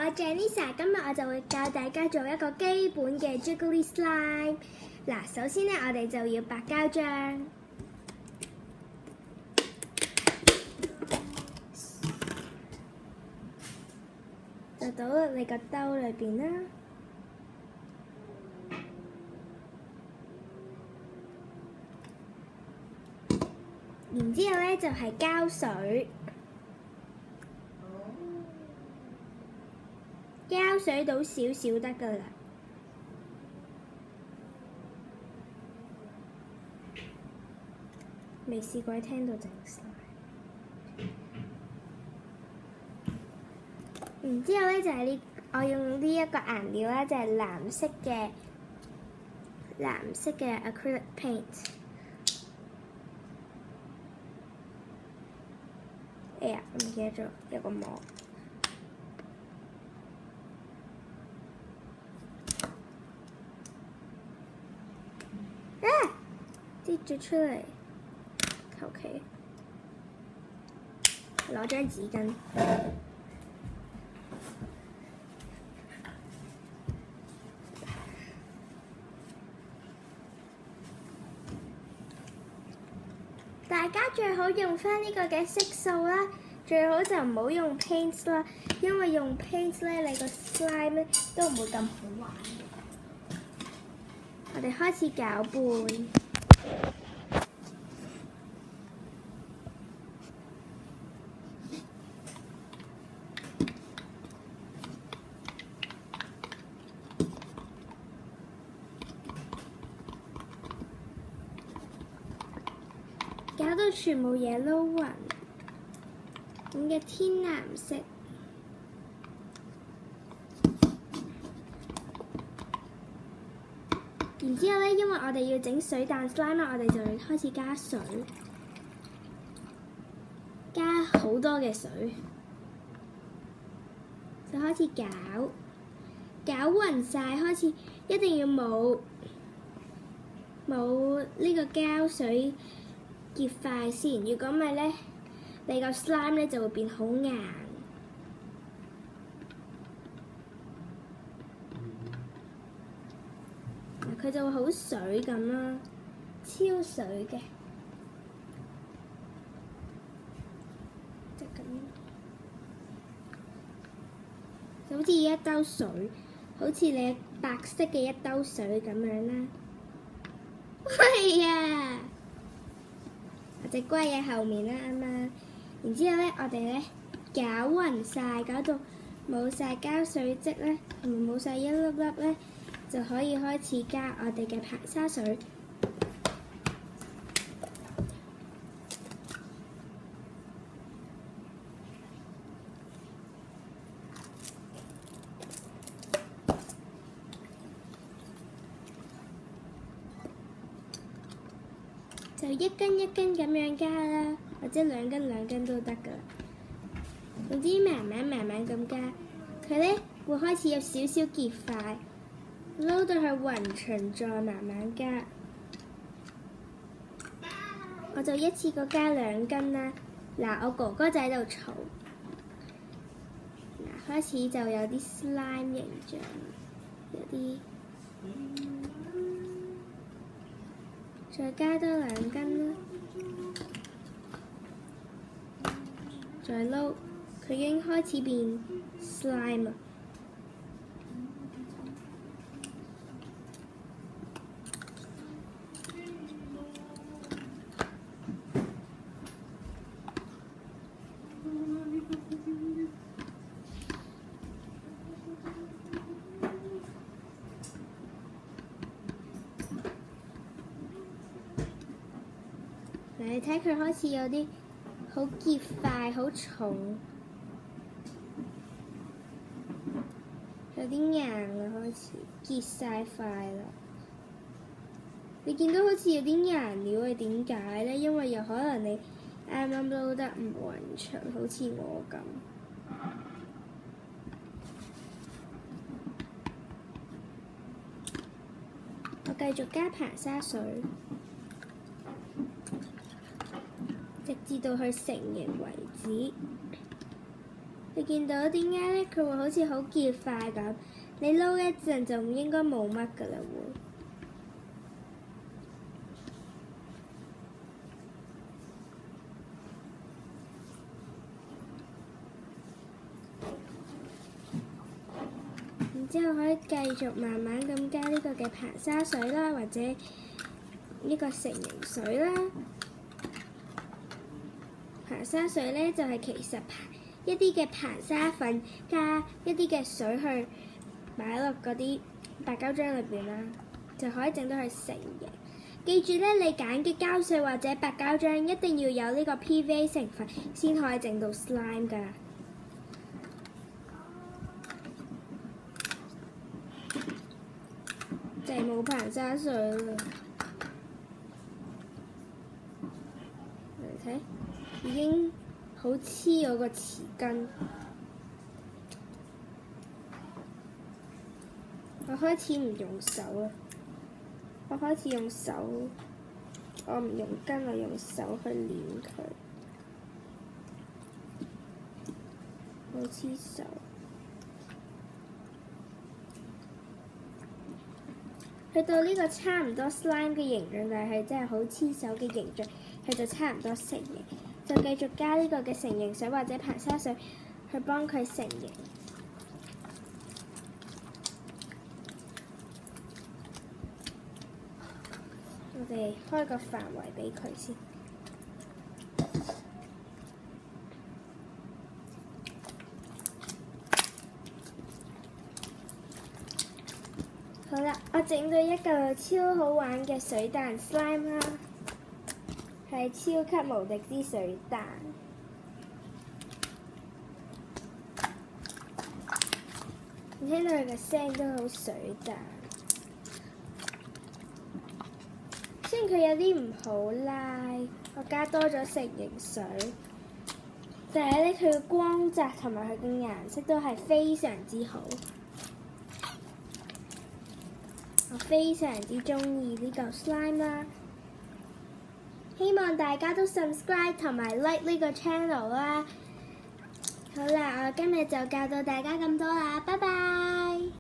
係 Janessa， 今日我就會教大家做一個基本嘅 Jiggly Slime。嗱，首先咧，我哋就要白膠漿，就倒入你個兜裏邊啦。然之後咧就係膠水。膠水倒少少得㗎啦，未試過喺廳度整slime。然之後咧就係我用呢一個顏料啦，就係藍色嘅 acrylic paint。哎呀，我唔記得咗有個膜。跌咗出嚟，求其攞張紙巾。大家最好用返呢個嘅色素啦，最好就唔好用 paint 啦，因為用 paint 咧，你個 slime 咧都唔會咁好玩。我哋開始攪拌。搞到全部嘢撈勻，咁嘅天藍色。然之後咧，因為我哋要整水彈 slime 啦，我哋就要開始加水，加好多嘅水，就開始攪勻晒，開始一定要冇呢個膠水結塊先，如果唔係咧，你個 slime 咧就會變好硬。佢就會好水咁啦，超水嘅，就咁，就好似一兜水，好似你白色嘅一兜水咁樣啦。喂呀！我隻龜喺後面啦，啱啱。然之後咧，我哋咧攪勻晒，搞到冇晒膠水漬咧，同埋冇晒一粒粒咧，就可以開始加我哋嘅排沙水。就一斤一斤咁樣加啦，或者兩斤都得㗎。總之慢慢咁加，佢咧會開始有少少結塊，撈到佢勻循再慢慢加。我就一次過加2斤啦。嗱，我哥哥仔喺度嘈。嗱，開始就有啲 slime 形象，有啲。再加多2斤啦，再撈，佢已經開始變 slime 啦。你睇佢開始有啲好結塊、好重，有啲硬啦，開始結晒塊啦。你見到好似有啲顏料係點解咧？因為有可能你啱啱撈得唔勻循，好似我咁。我繼續加排沙水。直至到佢成形為止。你見到點解咧？佢會好似好結塊咁，你撈一陣就應該冇乜㗎啦會。然之後可以繼續慢慢咁加呢個嘅硼砂水啦，或者呢個成形水啦。硼砂水咧就係其實一啲嘅硼砂粉加一啲嘅水去擺落嗰啲白膠漿裏邊啦，就可以整到佢成形。記住咧，你揀嘅膠水或者白膠漿一定要有呢個 PVA 成分先可以整到 slime 㗎。就係冇硼砂水啦，嚟睇已經好黐我個匙羹。我開始唔用手啦，我開始用手，我唔用羹，我用手去捏佢，好黐手。去到呢個差唔多 slime 嘅形狀，但係真係好黐手嘅形狀，佢就差唔多成形。就繼續加呢個嘅成形水或者硼砂水去幫佢成形。我哋開個範圍俾佢先。好啦，我整到一個超好玩嘅水彈 slime 啦，係超級無敵之水彈。你聽到佢嘅聲都好水彈，雖然佢有啲唔好拉，我加多咗成形水，但係咧佢嘅光澤同埋佢嘅顏色都係非常之好。我非常之鍾意呢個 slime 啦，希望大家都 subscribe 同埋 like 呢個 channel 啦。好啦，我今日就教到大家咁多啦，拜拜。